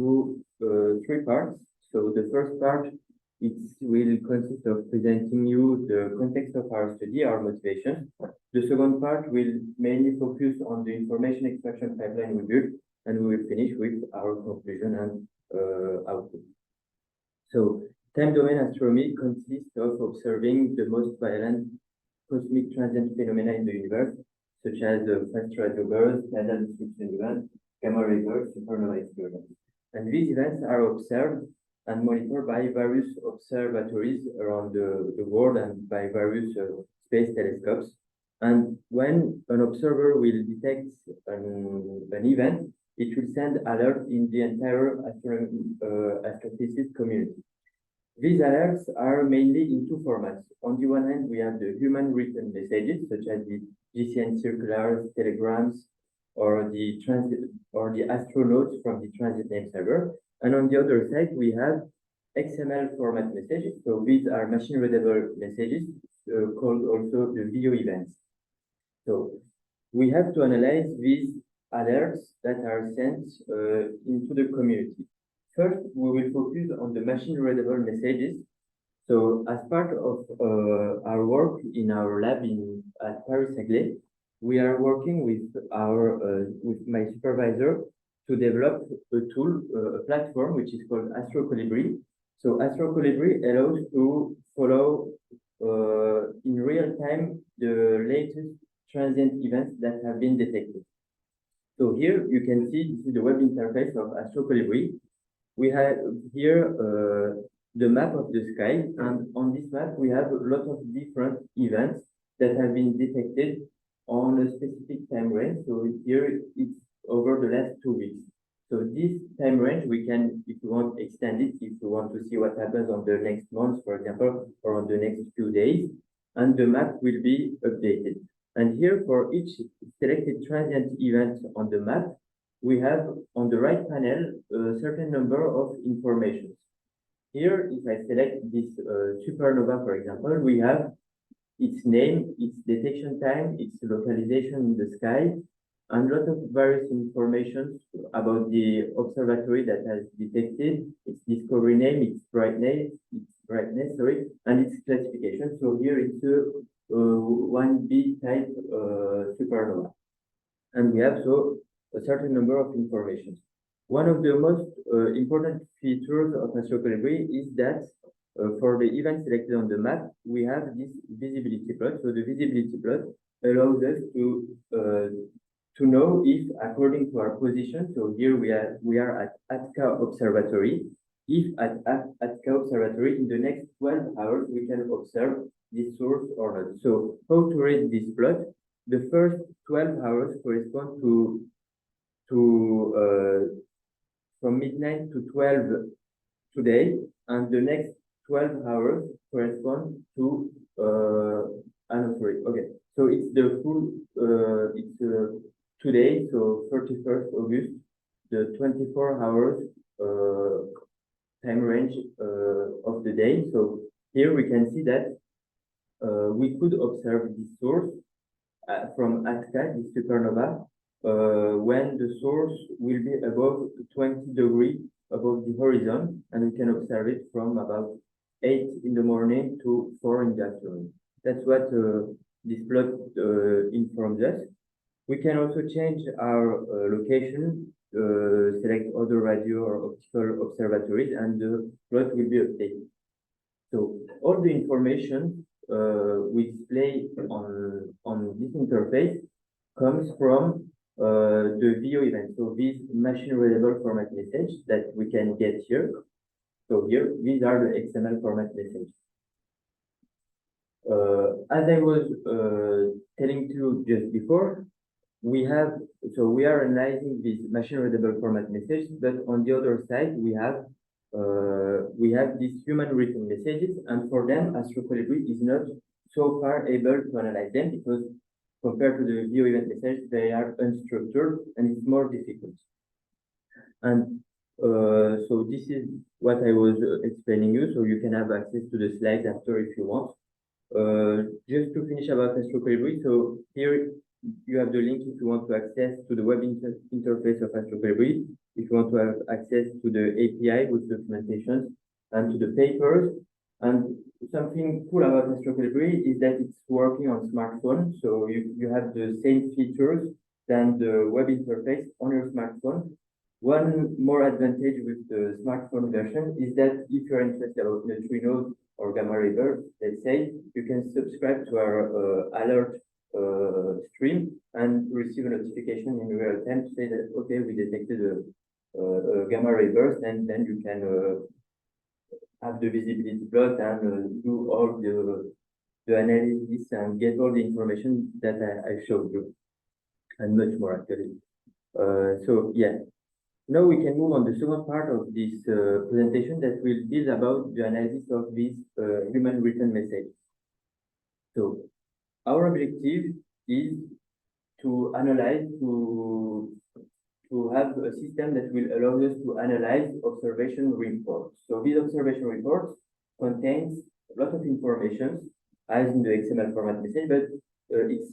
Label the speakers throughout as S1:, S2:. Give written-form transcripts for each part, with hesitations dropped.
S1: into three parts. So the first part, it will consist of presenting you the context of our study, our motivation. The second part will mainly focus on the information extraction pipeline we built, and we will finish with our conclusion and output. So time domain astronomy consists of observing the most violent cosmic transient phenomena in the universe, such as fast radio bursts, tidal disruption events, gamma ray bursts, supernova explosions. And these events are observed and monitored by various observatories around the world and by various space telescopes. And when an observer will detect an event, it will send alert in the entire astrophysics community. These alerts are mainly in two formats. On the one hand, we have the human written messages, such as the GCN circulars, telegrams, or the astronautes from the transit name server. And on the other side, we have XML format messages. So these are machine-readable messages called also the video events. So we have to analyze these alerts that are sent into the community. First, we will focus on the machine-readable messages. So as part of our work in our lab at Paris-Saclay, we are working with my supervisor to develop a tool, a platform, which is called Astrocolibri. So Astrocolibri allows to follow in real time the latest transient events that have been detected. So here you can see this is the web interface of Astrocolibri. We have here the map of the sky, and on this map we have a lot of different events that have been detected on a specific time range. So here it's over the last 2 weeks. So this time range we can, if we want, extend it if we want to see what happens on the next month, for example, or on the next few days, and the map will be updated. And here for each selected transient event on the map, we have on the right panel a certain number of informations. Here, if I select this supernova, for example, we have its name, its detection time, its localization in the sky, and a lot of various information about the observatory that has detected its discovery name, its brightness, and its classification. So here it's a 1B type supernova. And we have so a certain number of information. One of the most important features of Astrocolibri is that for the event selected on the map, we have this visibility plot. So the visibility plot allows us to know if, according to our position, so here we are at Atka Observatory, if at Atka Observatory in the next 12 hours we can observe this source or not. So how to read this plot? The first 12 hours correspond to from midnight to 12 today, and the next 12 hours correspond to okay. So it's the full today, so 31st August, the 24 hours time range of the day. So here we can see that we could observe this source from Atka, this supernova, when the source will be above 20 degrees above the horizon, and we can observe it from about 8 in the morning to 4 in the afternoon. That's what this plot informs us. We can also change our location, select other radio or optical observatories, and the plot will be updated. So all the information we display on this interface comes from the video event. So this machine-readable format message that we can get here. So here, these are the XML format messages. As I was telling you just before, we are analyzing this machine-readable format message, but on the other side, we have these human-written messages, and for them, Astrocolibri is not so far able to analyze them because compared to the video event message, they are unstructured and it's more difficult. And so this is what I was explaining you, so you can have access to the slides after if you want. Just to finish about Astrocolibri, so here you have the link if you want to access to the web interface of Astrocolibri. if you want to have access to the API with documentation and to the papers. And something cool about astrocalibri is that it's working on smartphone, so you have the same features than the web interface on your smartphone. One more advantage with the smartphone version is that if you're interested about neutrinos or gamma ray bursts, let's say, you can subscribe to our alert stream and receive a notification in real time to say that, okay, we detected a gamma ray burst, and then you can have the visibility plot and do all the analysis and get all the information that I showed you, and much more actually. So yeah, now we can move on the second part of this presentation that will deal about the analysis of these human written messages. So our objective is to analyze, to have a system that will allow us to analyze observation reports. So these observation reports contains a lot of information as in the XML format message, but its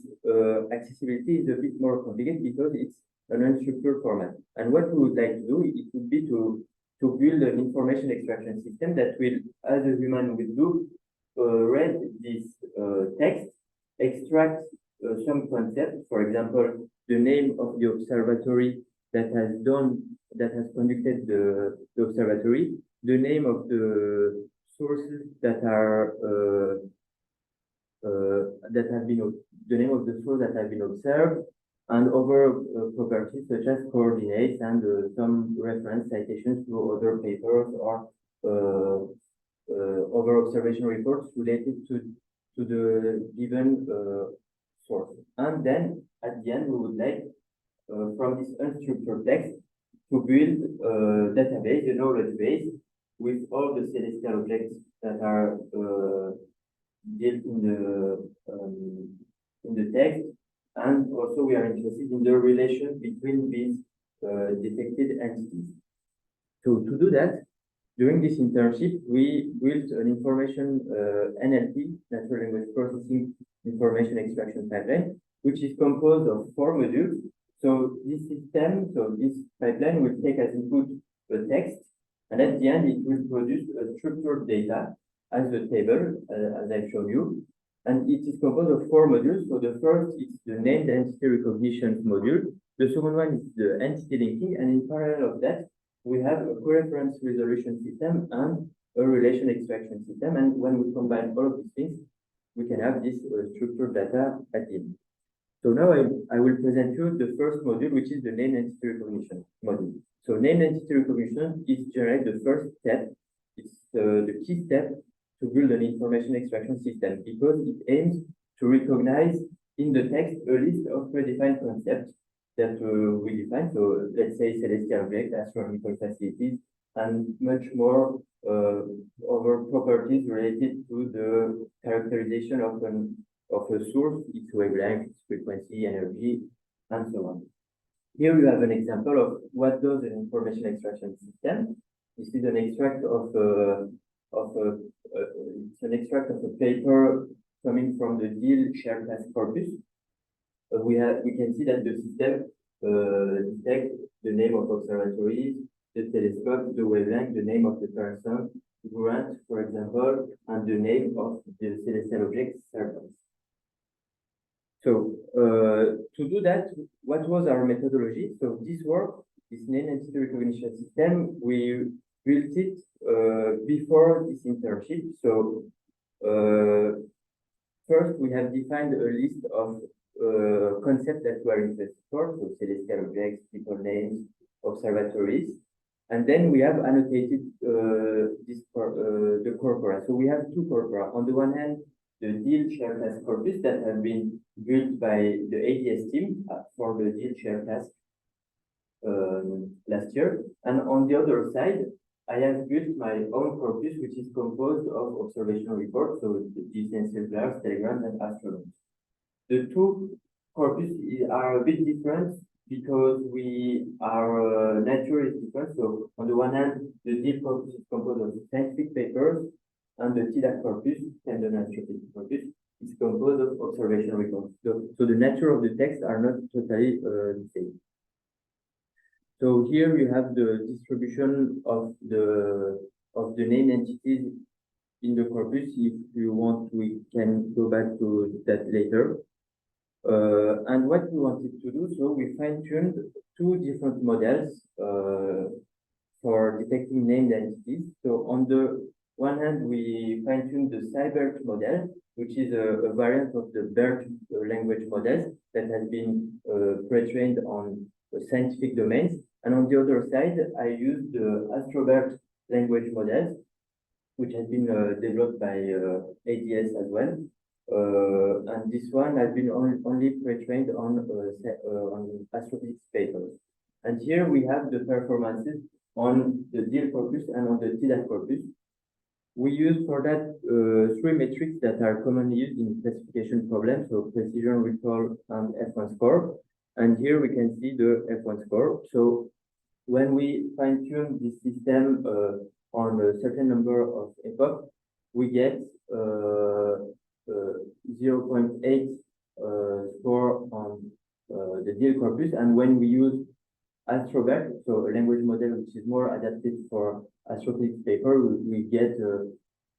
S1: accessibility is a bit more complicated because it's an unstructured format. And what we would like to do, it would be to build an information extraction system that will, as a human would do, read this text, extract some concept, for example, the name of the observatory that has conducted the observatory, the name of the sources that are the name of the source that have been observed, and other properties such as coordinates and some reference citations to other papers or other observation reports related to the given source. And then at the end, we would like from this unstructured text to build a database, a knowledge base with all the celestial objects that are built in the text. And also we are interested in the relation between these detected entities. So to do that, during this internship, we built an information NLP, natural language processing information extraction pipeline, which is composed of 4 modules. So this system, so this pipeline will take as input a text, and at the end it will produce a structured data as a table, as I've shown you. And it is composed of 4 modules. So the first is the named entity recognition module. The second one is the entity linking, and in parallel of that, we have a coreference resolution system and a relation extraction system. And when we combine all of these things, we can have this structured data at the end. So now I will present you the first module, which is the named entity recognition module. So named entity recognition is generally the first step. It's the key step to build an information extraction system, because it aims to recognize in the text a list of predefined concepts that we define. So let's say celestial objects, astronomical facilities, and much more other properties related to the characterization of a source, its wavelength, its frequency, energy, and so on. Here you have an example of what does an information extraction system. This is an extract of it's an extract of a paper coming from the Deal shared task corpus. We can see that the system detects the name of observatories, the telescope, the wavelength, the name of the person, Grant, for example, and the name of the celestial object, Serpens. So to do that, what was our methodology? So this work, this named entity recognition system, we built it before this internship. So first we have defined a list of concepts that we are interested for, so celestial objects, people names, observatories, and then we have annotated the corpora. So we have 2 corpora. On the one hand, the Deal shared task corpus that have been built by the ATS team for the Deal shared task last year, and on the other side, I have built my own corpus, which is composed of observational reports, so the exemplars, telegrams, and astronomers. The 2 corpus are a bit different because our nature is different. So on the one hand, the Deal corpus is composed of scientific papers, and the TDAC corpus, standard astrophysics corpus, is composed of observational reports. So the nature of the text are not totally the same. So here you have the distribution of the named entities in the corpus. If you want, we can go back to that later. And what we wanted to do, so we fine-tuned two different models for detecting named entities. So on the one hand, we fine-tuned the SciBERT model, which is a variant of the BERT language models that has been pre-trained on scientific domains. And on the other side, I used the AstroBERT language models, which has been developed by ATels as well. And this one has been only pre-trained on astrophysics papers. And here we have the performances on the DIL corpus and on the TDAC corpus. We use for that three metrics that are commonly used in classification problems, so precision, recall, and F1 score. And here we can see the F1 score. So when we fine-tune this system on a certain number of epochs, we get 0.8 score on the DIL corpus. And when we use AstroBERT, so a language model which is more adapted for astrophysics paper, we get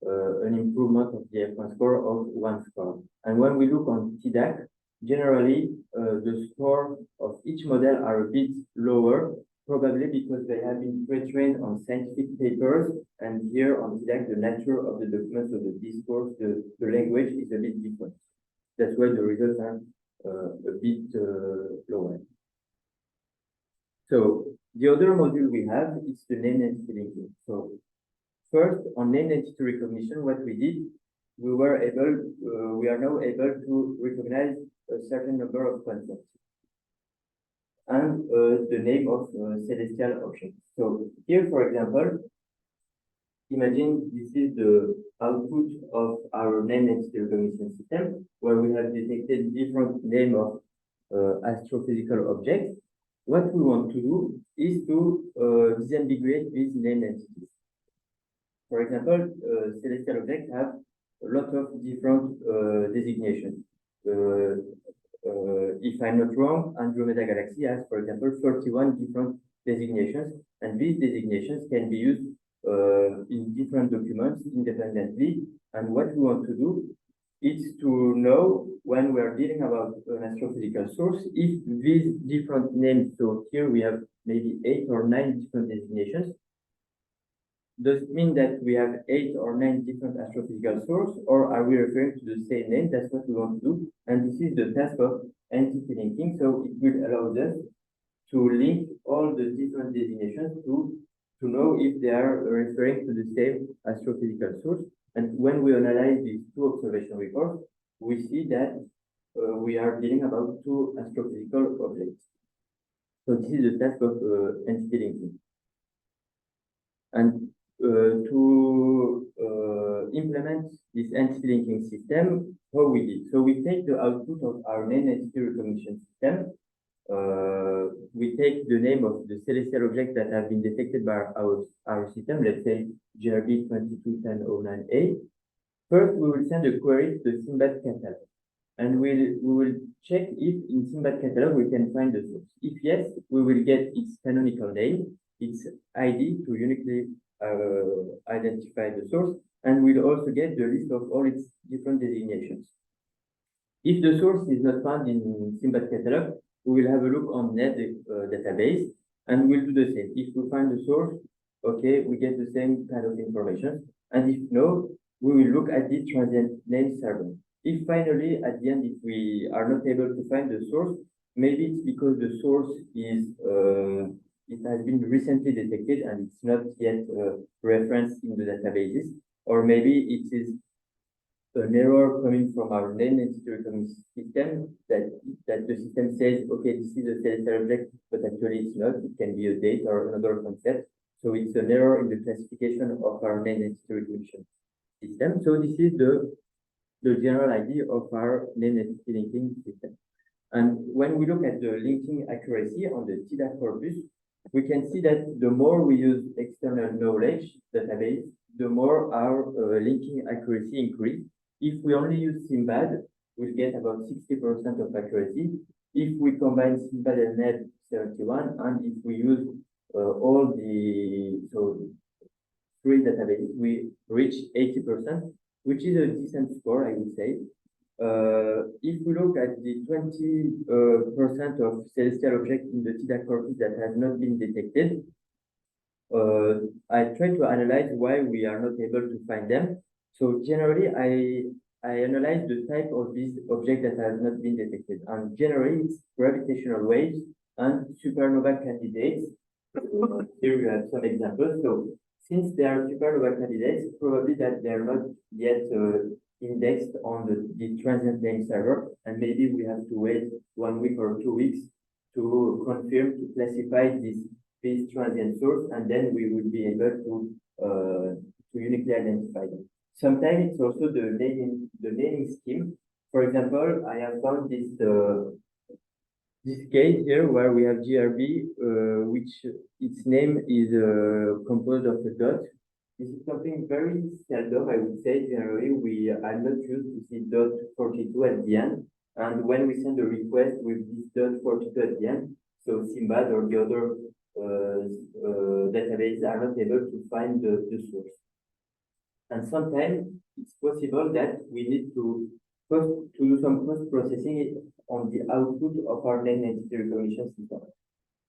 S1: an improvement of the F1 score of 1 score. And when we look on TDAC, generally the score of each model are a bit lower, probably because they have been pre-trained on scientific papers, and here on TDAC, the nature of the document, so the discourse, the language is a bit different. That's why the results are a bit lower. So the other module we have is the named entity linking. So first, on named entity recognition, what we did, we are now able to recognize a certain number of concepts and the name of celestial objects. So here, for example, imagine this is the output of our named entity recognition system, where we have detected different names of astrophysical objects. What we want to do is to disambiguate these named entities. For example, celestial objects have a lot of different designations. If I'm not wrong, Andromeda Galaxy has, for example, 31 different designations, and these designations can be used in different documents independently. And what we want to do is to know, when we are dealing about an astrophysical source, if these different names, so here we have maybe 8 or 9 different designations, does it mean that we have 8 or 9 different astrophysical sources, or are we referring to the same name? That's what we want to do. And this is the task of entity linking. So it will allow us to link all the different designations to know if they are referring to the same astrophysical source. And when we analyze these two observation reports, we see that we are dealing about two astrophysical objects. So this is the task of entity linking. And to implement this entity linking system, how we did. So we take the output of our named entity recognition system. We take the name of the celestial objects that have been detected by our system, let's say GRB 221009A. First, we will send a query to the SIMBAD catalog, and we will check if in SIMBAD catalog we can find the source. If yes, we will get its canonical name, its ID to uniquely identify the source, and we'll also get the list of all its different designations. If the source is not found in SIMBAD catalog, we will have a look on NET database, and we'll do the same. If we find the source, okay, we get the same kind of information, and if no, we will look at the transient name server. If finally, at the end, if we are not able to find the source, maybe it's because the source is it has been recently detected and it's not yet referenced in the databases, or maybe it is an error coming from our named entity recognition system that the system says, okay, this is a celestial object, but actually it's not. It can be a date or another concept. So it's an error in the classification of our named entity recognition system. So this is the general idea of our named entity linking system. And when we look at the linking accuracy on the TDAC corpus, we can see that the more we use external knowledge database, the more our linking accuracy increase. If we only use SIMBAD, we'll get about 60% of accuracy. If we combine SIMBAD and NET 71, and if we use all the three databases, we reach 80%, which is a decent score, I would say. If we look at the 20% of celestial objects in the TDAC corpus that has not been detected, I try to analyze why we are not able to find them. So generally, I analyze the type of this object that has not been detected. And generally, it's gravitational waves and supernova candidates. Here we have some examples. So since they are supernova candidates, probably that they're not yet indexed on the transient name server, and maybe we have to wait 1 week or 2 weeks to confirm, to classify this transient source, and then we will be able to uniquely identify them. Sometimes it's also the naming scheme. For example, I have found this case here where we have GRB, which its name is composed of a dot. This is something very seldom, I would say. Generally, we are not used to see dot 42 at the end. And when we send a request with this dot 42 at the end, so Simbad or the other databases are not able to find the source. And sometimes it's possible that we need to do some post-processing on the output of our name entity recognition system.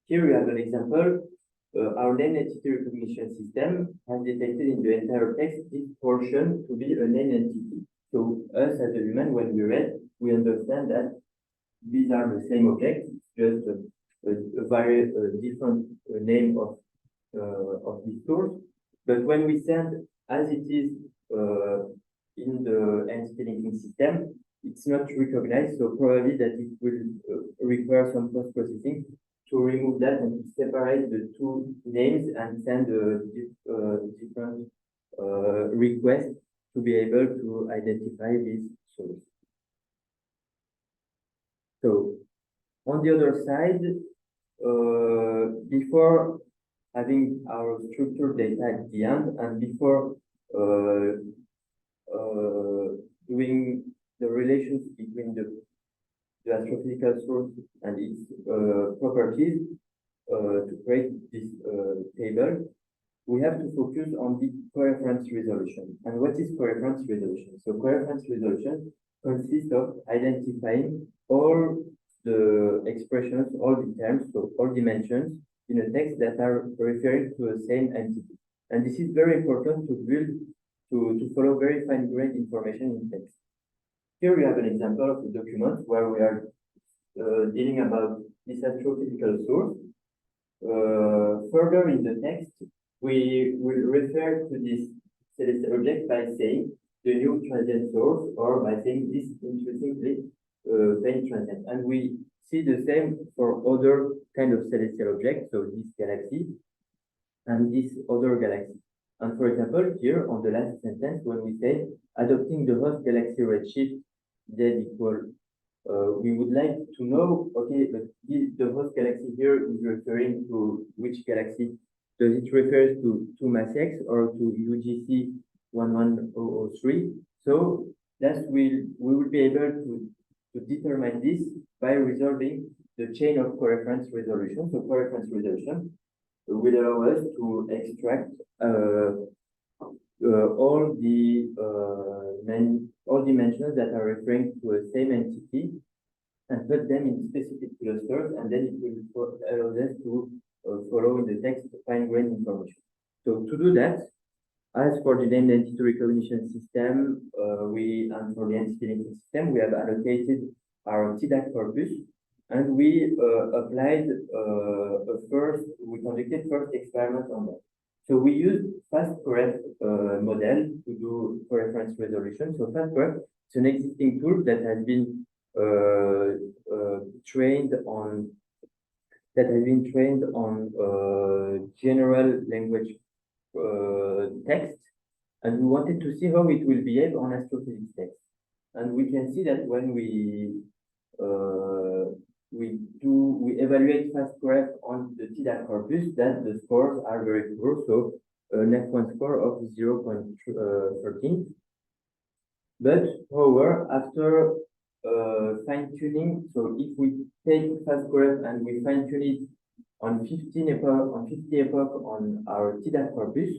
S1: Here we have an example. Our name entity recognition system has detected in the entire text this portion to be a name entity. So us as a human, when we read, we understand that these are the same object, just a different name of this source. But when we send as it is in the entity linking system, it's not recognized. So probably that it will require some post-processing to remove that and to separate the two names and send a different request to be able to identify this source. So on the other side, before having our structured data at the end and before doing the relations between the astrophysical source and its properties to create this table, we have to focus on the coreference resolution. And what is coreference resolution? So coreference resolution consists of identifying all the expressions, all the terms, so all dimensions in a text that are referring to the same entity. And this is very important to build, to follow very fine-grained information in text. Here we have an example of a document where we are dealing about this astrophysical source. Further in the text, we will refer to this celestial object by saying the new transient source, or by saying this interestingly faint transient. And we see the same for other kind of celestial objects, so this galaxy and this other galaxy. And for example, here on the last sentence, when we say adopting the host galaxy redshift z equal, we would like to know, okay, but the host galaxy here is referring to which galaxy? Does it refer to mass X or to UGC 11003? So that we will be able to determine this by resolving the chain of coreference resolution. So coreference resolution will allow us to extract all dimensions that are referring to a same entity and put them in specific clusters, and then it will allow us to follow in the text fine-grained information. So to do that, as for the named entity recognition system, and for the entity linking system, we have allocated our TDAC corpus, and we applied we conducted first experiment on that. So we used FastCoref model to do coreference resolution. So FastCoref is an existing tool that has been trained on general language text, and we wanted to see how it will behave on astrophysics text. And we can see that when we evaluate FastCoref on the TDAC corpus, that the scores are very poor. So an F1 score of 0.13. But however, after fine-tuning. So if we take fast-graph and we fine-tune it on 50 epoch on our TDAT corpus,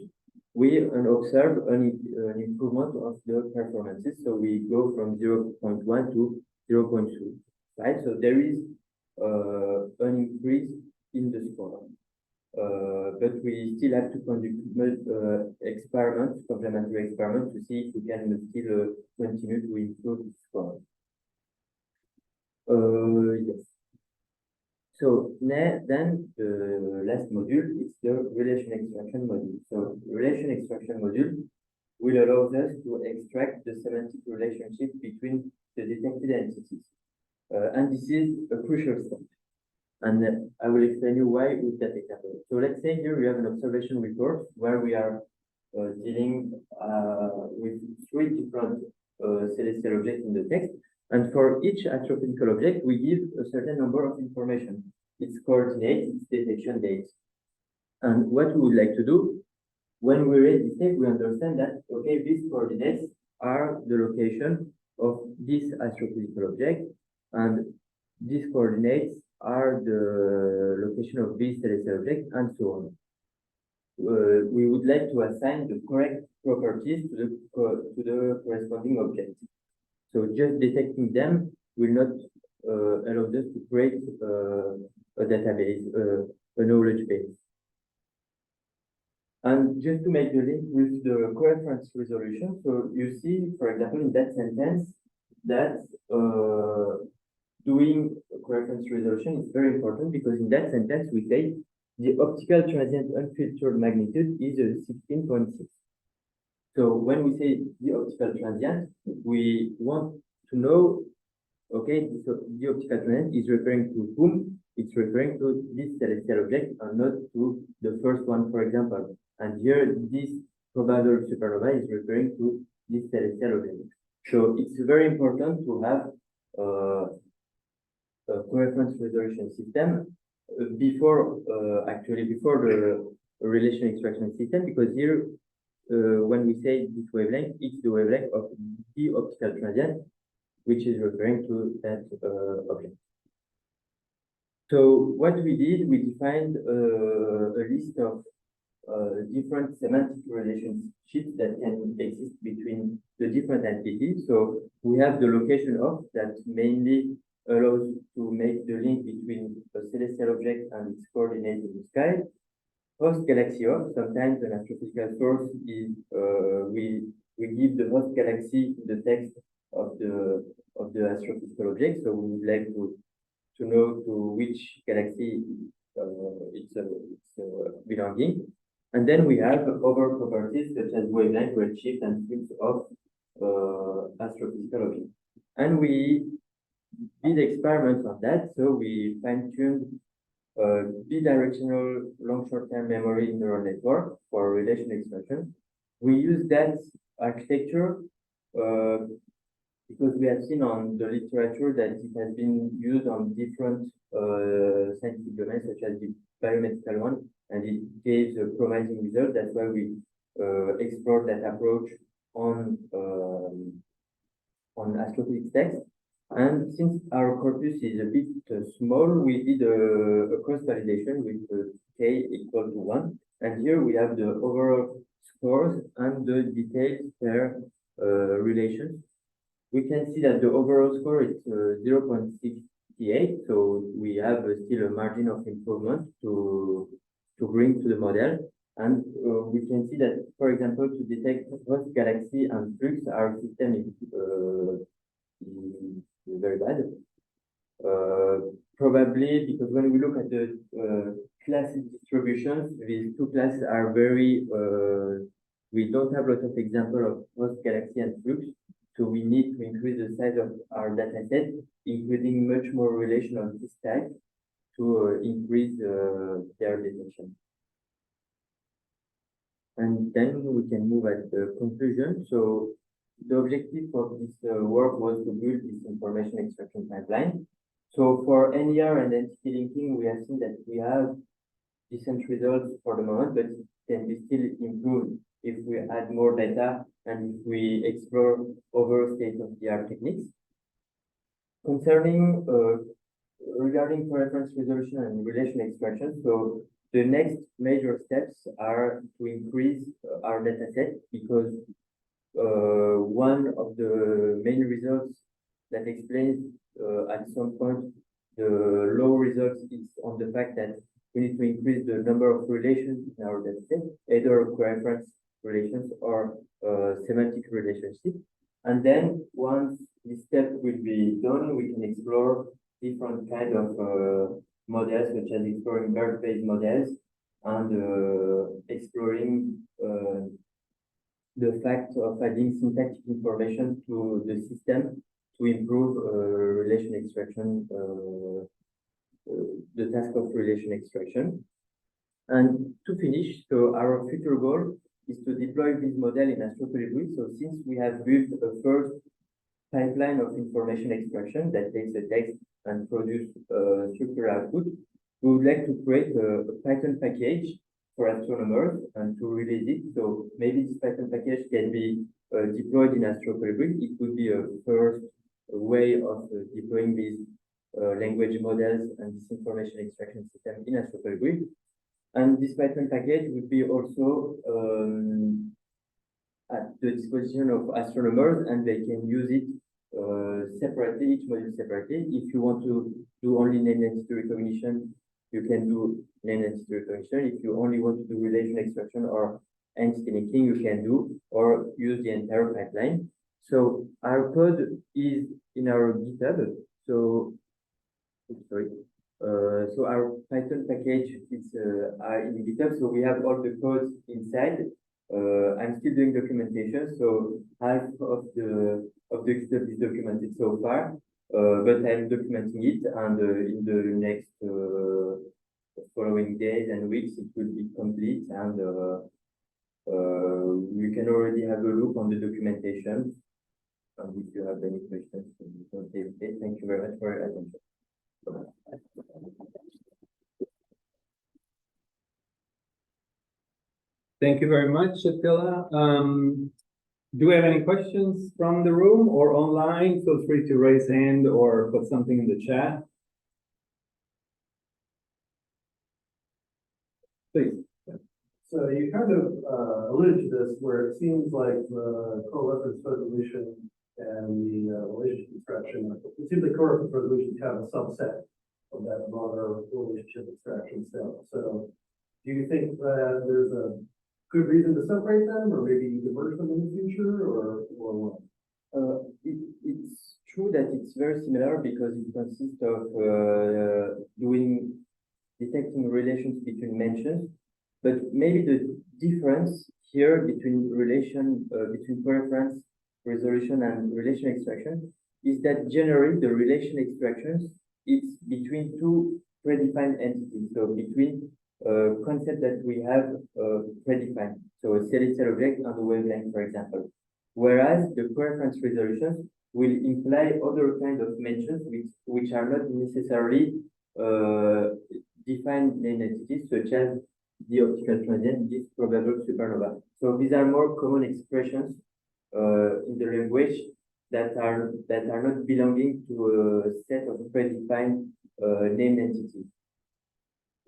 S1: we observe an improvement of the performances. So we go from 0.1 to 0.25. So there is an increase in the score. But we still have to conduct experiments, complementary experiments, to see if we can still continue to improve the score. Yes. So then the last module is the relation extraction module. So relation extraction module will allow us to extract the semantic relationship between the detected entities. And this is a crucial step. And I will explain you why with that example. So let's say here we have an observation report where we are dealing with 3 different celestial objects in the text. And for each astrophysical object, we give a certain number of information. Its coordinates, its detection date. And what we would like to do, when we read this text, we understand that, okay, these coordinates are the location of this astrophysical object, and these coordinates are the location of this celestial object, and so on. We would like to assign the correct properties to the corresponding object. So just detecting them will not allow us to create a database, a knowledge base. And just to make the link with the coreference resolution, so you see, for example, in that sentence, that doing coreference resolution is very important, because in that sentence we say the optical transient unfiltered magnitude is 16.6. So when we say the optical transient, we want to know, okay, so the optical transient is referring to whom? It's referring to this celestial object and not to the first one, for example. And here, this probable supernova is referring to this celestial object. So it's very important to have a coreference resolution system before the relation extraction system, because here, when we say this wavelength, it's the wavelength of the optical transient, which is referring to that object. So what we did, we defined a list of different semantic relationships that can exist between the different entities. So we have the location of, that mainly allows to make the link between a celestial object and its coordinates in the sky. Host galaxy of, sometimes an astrophysical source is we give the host galaxy in the text of the astrophysical object. So we would like to know to which galaxy it's belonging. And then we have other properties such as wavelength, redshift, and fields of astrophysical objects. And we did experiments on that. So we fine-tuned bidirectional long short-term memory neural network for relation extraction. We use that architecture because we have seen on the literature that it has been used on different scientific domains, such as the biomedical one, and it gave a promising result. That's why we explored that approach on astrophysics text. And since our corpus is a bit small, we did a cross-validation with k equal to 1. And here we have the overall scores and the details per relations. We can see that the overall score is 0.68, so we have still a margin of improvement to bring to the model. And we can see that, for example, to detect host galaxy and flux, our system is very bad. Probably because when we look at the class distributions, these two classes are very, we don't have a lot of examples of host galaxy and flux. So we need to increase the size of our data set, including much more relation of this type to increase their detection. And then we can move at the conclusion. So the objective of this work was to build this information extraction pipeline. So for NER and entity linking, we have seen that we have decent results for the moment, but it can be still improved if we add more data and if we explore other state-of-the-art techniques. Concerning regarding coreference resolution and relation extraction, so the next major steps are to increase our data set, because one of the main results that explains at some point the low results is on the fact that we need to increase the number of relations in our data set, either coreference relations or semantic relationships. And then once this step will be done, we can explore different kind of models, such as exploring birth-based models and exploring the fact of adding syntactic information to the system to improve relation extraction, the task of relation extraction. And to finish, so our future goal is to deploy this model in Astrophysics. So since we have built a first pipeline of information extraction that takes a text and produce structural output, we would like to create a Python package for astronomers and to release it. So maybe this Python package can be deployed in Astrophysics. It would be a first way of deploying these language models and this information extraction system in Astrophysics. And this Python package would be also at the disposition of astronomers, and they can use it separately, each module separately. If you want to do only name entity recognition, you can do name entity recognition. If you only want to do relation extraction or entity linking, you can do, or use the entire pipeline. So our code is in our GitHub. So, sorry. So our Python package is in GitHub. So we have all the codes inside. I'm still doing documentation, so half of the GitHub is documented so far, but I'm documenting it, and in the next following days and weeks, it will be complete, and you can already have a look on the documentation. And if you have any questions, don't hesitate. Thank you very much for your attention.
S2: Thank you very much, Attila. Do we have any questions from the room or online? Feel free to raise hand or put something in the chat. Please.
S3: So you kind of alluded to this, where it seems like the co-reference resolution and the relationship extraction, it seems like co-reference resolution is kind of a subset of that broader relationship extraction stuff. So do you think that there's a good reason to separate them, or maybe diverge them in the future, or what?
S1: It's true that it's very similar, because it consists of detecting relations between mentions, but maybe the difference here between between coreference resolution and relation extraction is that generally the relation extractions, it's between two predefined entities, so between concept that we have predefined, so a celestial object and a wavelength, for example. Whereas the coreference resolutions will imply other kinds of mentions which are not necessarily defined name entities, such as the optical transient, this probable supernova. So these are more common expressions in the language that are not belonging to a set of predefined named entities.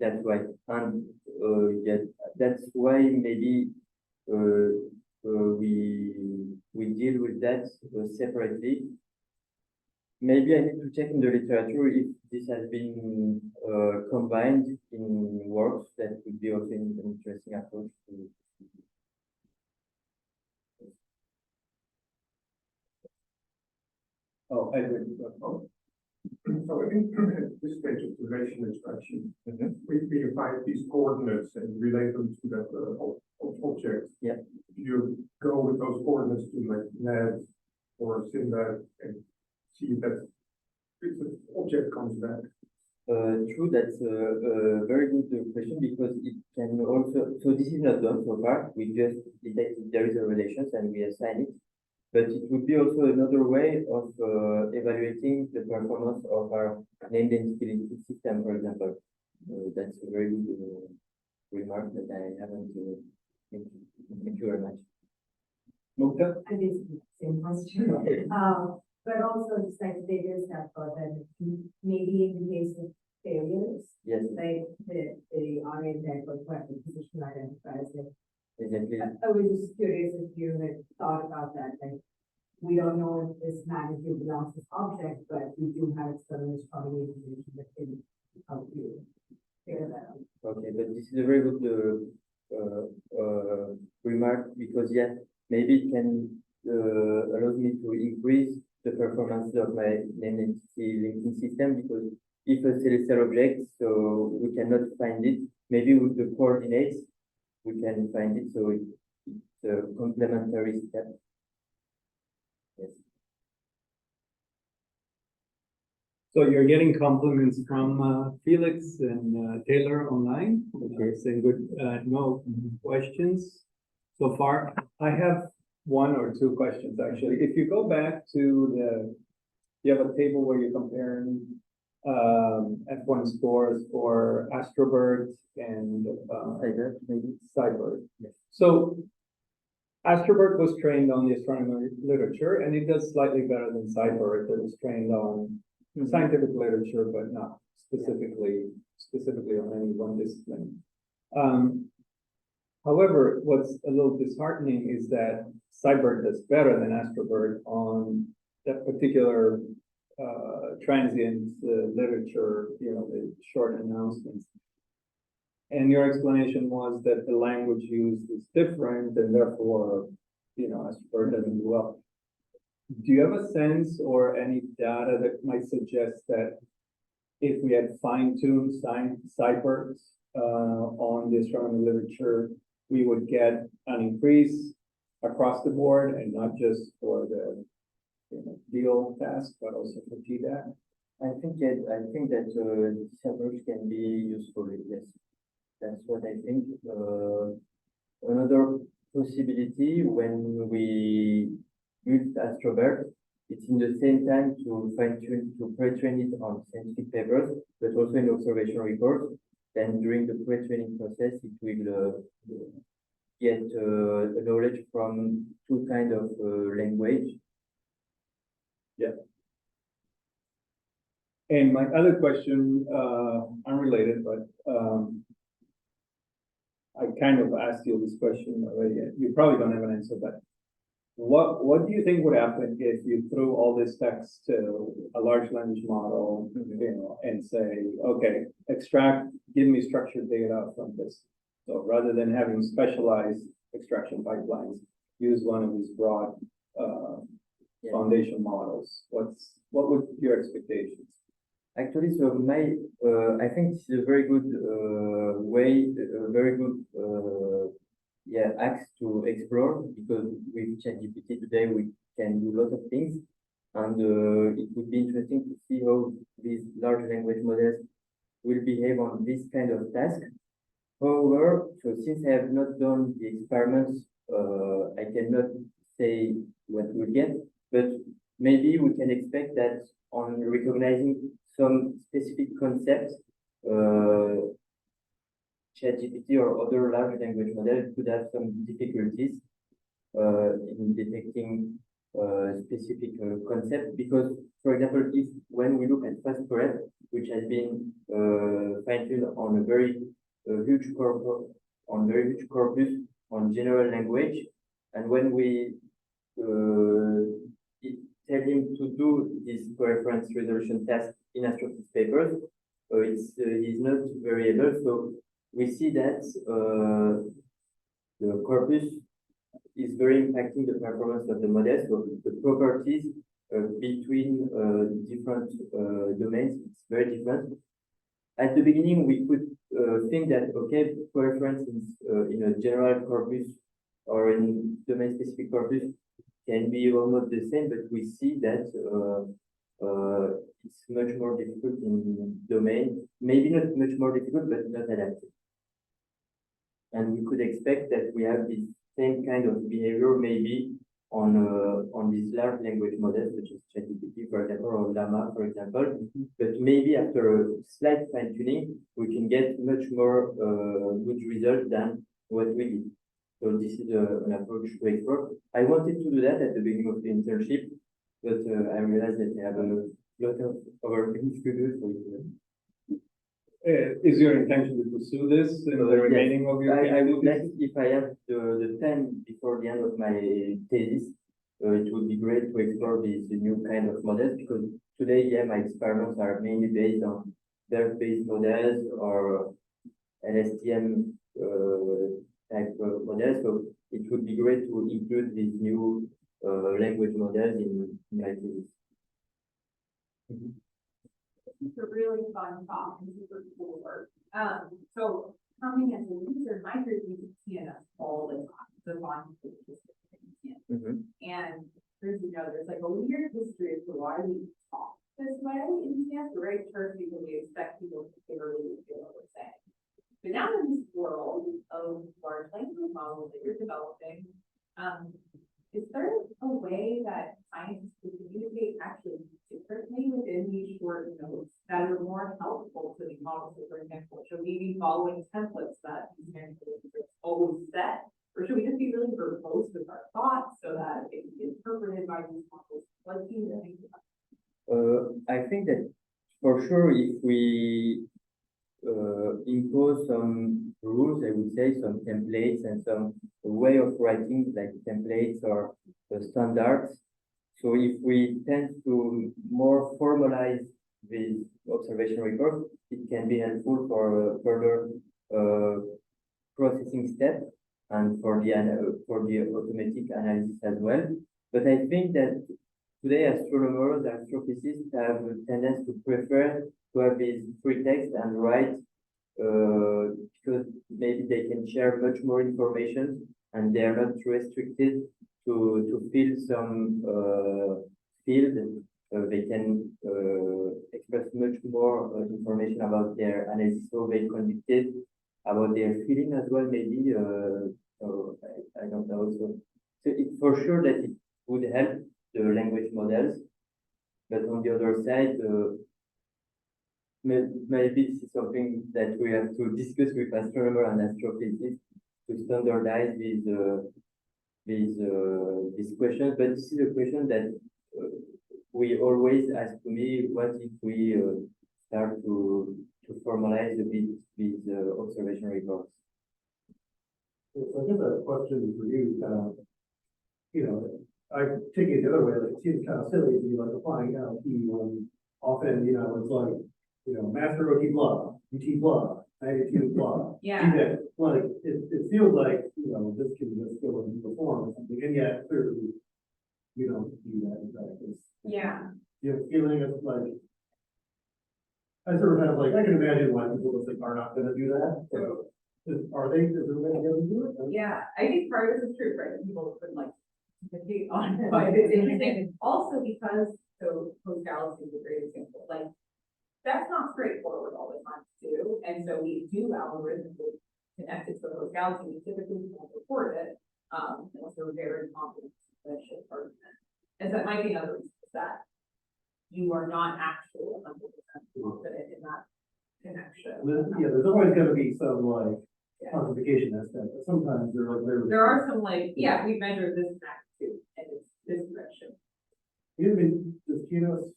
S1: That's why, and yeah, that's why maybe we deal with that separately. Maybe I need to check in the literature if this has been combined in works. That would be also an interesting approach to.
S3: Oh, I agree.
S4: So in this stage of relation extraction, we define these coordinates and relate them to that object.
S1: Yeah.
S4: You go with those coordinates to like NAD or SIMBAD and see that the object comes back.
S1: True, that's a very good question, because it can also, so this is not done so far. We just detect if there is a relation and we assign it. But it would be also another way of evaluating the performance of our named entity system, for example. That's a very good remark that I haven't Thank you very much.
S2: Mukta?
S5: I basically the same question. But also, it's like they just have thought that maybe in the case of failures,
S1: Yes,
S5: like the RNZ or what the position identifies it.
S1: exactly.
S5: I was just curious if you had thought about that, like, we don't know if this magnitude belongs to this object, but we do have some strong information that can help you figure that out.
S1: Okay, but this is a very good remark because yes, maybe it can allow me to increase the performance of my name entity linking system because if a celestial object, so we cannot find it, maybe with the coordinates we can find it, so it's a complementary step. Yes.
S2: So you're getting compliments from Felix and Taylor online. Okay, saying good. No questions so far. I have one or two questions actually. If you go back to you have a table where you're comparing F1 scores for Astrobird and
S1: Cyber, maybe.
S2: Cybird.
S1: Yes.
S2: So Astrobird was trained on the astronomy literature, and it does slightly better than Cybird that was trained on scientific literature, but not specifically on any one discipline. However, what's a little disheartening is that Cybird does better than Astrobird on that particular transient literature, the short announcements. And your explanation was that the language used is different, and therefore, Astrobird doesn't do well. Do you have a sense or any data that might suggest that if we had fine-tuned Cybirds on the astronomy literature, we would get an increase across the board and not just for the deal task, but also for TDAC?
S1: I think that this approach can be useful. Yes, that's what I think. Another possibility when we use Astrobird, it's in the same time to fine-tune, to pre-train it on scientific papers, but also in observation reports. Then during the pre-training process, it will get knowledge from two kinds of language.
S2: Yeah. And my other question, unrelated, but I kind of asked you this question already. You probably don't have an answer, but what do you think would happen if you threw all this text to a large language model, and say, okay, give me structured data from this. So rather than having specialized extraction pipelines, use one of these broad foundation models. What would your expectations?
S1: Actually, so I think this is a very good a very good axe to explore, because with ChatGPT today we can do a lot of things, and it would be interesting to see how these large language models will behave on this kind of task. However, so since I have not done the experiments, I cannot say what we'll get, but maybe we can expect that on recognizing some specific concepts, ChatGPT or other large language models could have some difficulties in detecting specific concepts, because, for example, when we look at FastPrep, which has been fine-tuned on a very huge corpus on general language, and when we tell him to do this coreference resolution task in astrophysics papers, he's not very able. So we see that the corpus is very impacting the performance of the model. So the properties between different domains, it's very different. At the beginning, we could think that, okay, coreference in a general corpus or in domain-specific corpus can be almost the same, but we see that it's much more difficult in domain. Maybe not much more difficult, but not adaptive. And we could expect that we have this same kind of behavior maybe on these large language models, such as ChatGPT, for example, or Llama, for example. But maybe after a slight fine-tuning, we can get much more good results than what we did. So this is an approach to explore. I wanted to do that at the beginning of the internship, but I realize that I have a lot of other things to do, so
S2: Is your intention to pursue this in the
S1: yes.
S2: remaining of your?
S1: I would
S2: PhD
S1: like, if I have the time before the end of my thesis, it would be great to explore these new kind of models, because today, yeah, my experiments are mainly based on Earth-based models or LSTM type of models. So it would be great to include these new language models in my thesis.
S6: It's a really fun talk and super cool work. So coming as a user, my group uses CNRS all the time, the longitudinal statistics. And there's, you know, there's like a weird history as to why we talk this way in CNRS. We're very church because we expect people to clearly feel what we're saying. But now in this world of large language models that you're developing, is there a way that scientists can communicate actually differently within these short notes that are more helpful to the models that we're example? Should we be following templates that these manipulations are always set? Or should we just be really verbose with our thoughts so that it can be interpreted by these models? What do you think about?
S1: I think that for sure, if we impose some rules, I would say, some templates and some way of writing, like templates or standards. So if we tend to more formalize these observation reports, it can be helpful for further processing steps and for the automatic analysis as well. But I think that today astronomers, astrophysicists have a tendency to prefer to have these free text and write because maybe they can share much more information and they are not restricted to fill some field. They can express much more information about their analysis, so they conducted, about their feeling as well, maybe. So I don't know. So it's for sure that it would help the language models, but on the other side, maybe this is something that we have to discuss with astronomers and astrophysicists to standardize these questions. But this is a question that we always ask to me: what if we start to formalize a bit these observation reports?
S3: So I guess a question for you, you know, I take it the other way, like it seems kind of silly to be like applying NLP when often, you know, it's like, you know, master OT blah, UT blah, magnitude blah.
S6: Yeah.
S3: Like, it feels like, you know, this can just go into the form or something, and yet clearly you don't do that in practice.
S6: Yeah.
S3: You have a feeling of like, I sort of have like, I can imagine why people just like are not gonna do that, so. Is there a way to do it?
S6: Yeah, I think part of this is true, right? People could like debate on it, but it's interesting. Also because, so post galaxy is a great example. Like that's not straightforward all the time too. And so we do algorithms connected to a post galaxy. We typically don't report it unless we're very confident that it should part of it. And so that might be another reason that you are not actually 100% confident in that connection.
S3: Yeah, there's always gonna be some like quantification aspect, but sometimes
S6: there are some like, yeah, we measured this magnitude and it's this direction.
S3: Even just Kinos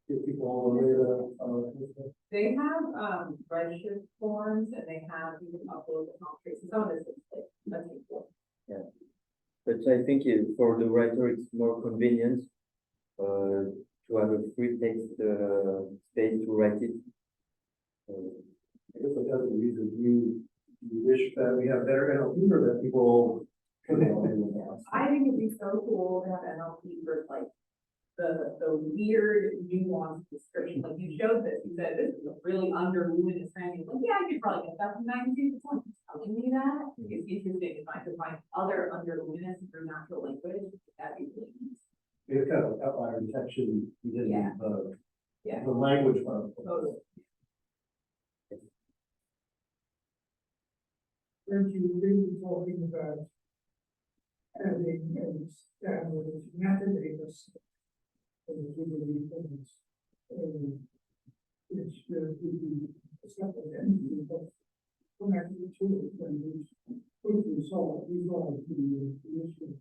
S3: give people all the way to
S6: They have redshift forms and they have, you can upload the comp trace. Some of this is like, that's cool.
S1: Yeah, but I think for the writer it's more convenient to have a free text space to write it.
S3: I guess like other reasons you wish that we have better NLP or that people
S6: I think it'd be so cool to have NLP for like the weird nuanced description. Like you showed this, you said this is a really under-luminous transient. Like, yeah, I could probably get that from magnitude. It's not telling me that. It's interesting if I could find other under-luminous through natural language. That'd be really nice.
S3: It's kind of outlier detection within
S6: Yeah.
S3: the language part.
S6: Totally.
S7: Aren't you really talking about having a standard methodologies which would be a separate entity, but connected to it and which resolve the issue.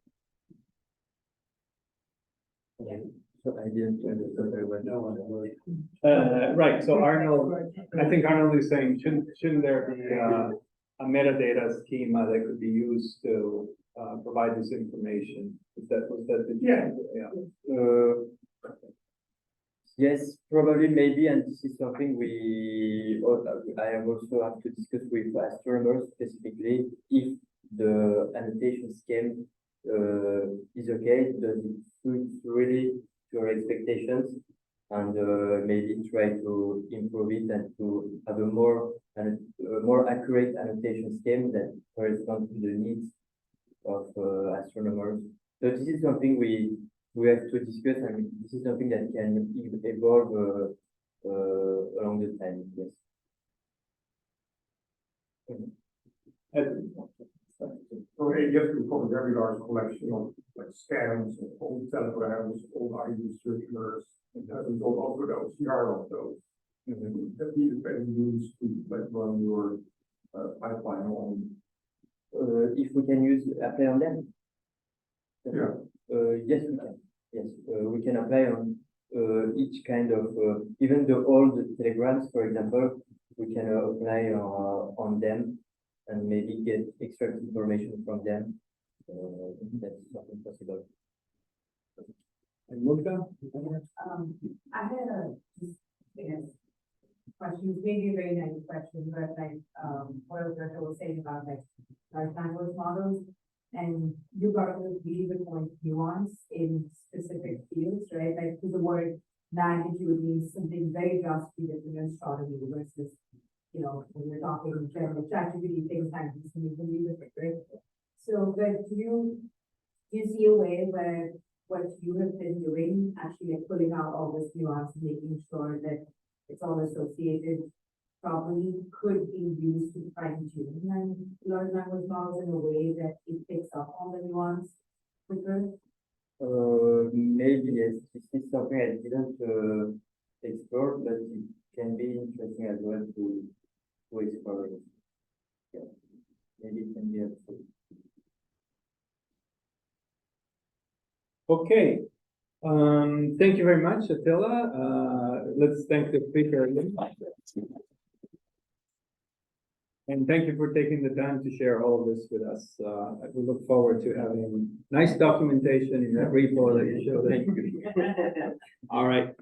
S1: So I didn't understand very well.
S3: No one would.
S2: Right, so Arnold, I think Arnold is saying, shouldn't there be a metadata schema that could be used to provide this information? Was that the? Yeah.
S1: Yes, probably, maybe, and this is something I have also have to discuss with astronomers specifically, if the annotation scheme is okay, does it suit really to your expectations, and maybe try to improve it and to have a more accurate annotation scheme that corresponds to the needs of astronomers. So this is something we have to discuss, and this is something that can evolve along the time. Yes.
S4: So AES will form a very large collection of like scans of old telegrams, old ID circulars, and also the OCR of those. That these can be used to like run your pipeline on.
S1: If we can apply on them.
S4: Yeah.
S1: Yes, we can. Yes, we can apply on each kind of, even the old telegrams, for example, we can apply on them and maybe extract information from them. That's something possible.
S2: And Luca?
S5: I had just, I guess, questions, maybe a very nice question, but like, what Alberto was saying about like large language models, and you brought up a really good point, nuance in specific fields, right? Like, to the word magnitude means something very drastically different in astronomy versus, you know, when you're talking general ChatGPT, things like this means really different, right? So, but do you see a way where what you have been doing, actually like pulling out all this nuance and making sure that it's all associated properly, could be used to fine tune and large language models in a way that it picks up on the nuance quicker?
S1: Maybe yes, this is something I didn't explore, but it can be interesting as well to explore it. Yeah. Maybe it can be helpful.
S2: Okay. Thank you very much, Attila. Let's thank the speaker again. And thank you for taking the time to share all of this with us. We look forward to having nice documentation in that report that you showed. Thank you. All right.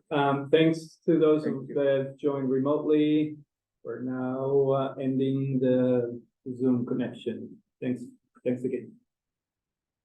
S2: Thanks to those who have joined remotely. We're now ending the Zoom connection. Thanks again.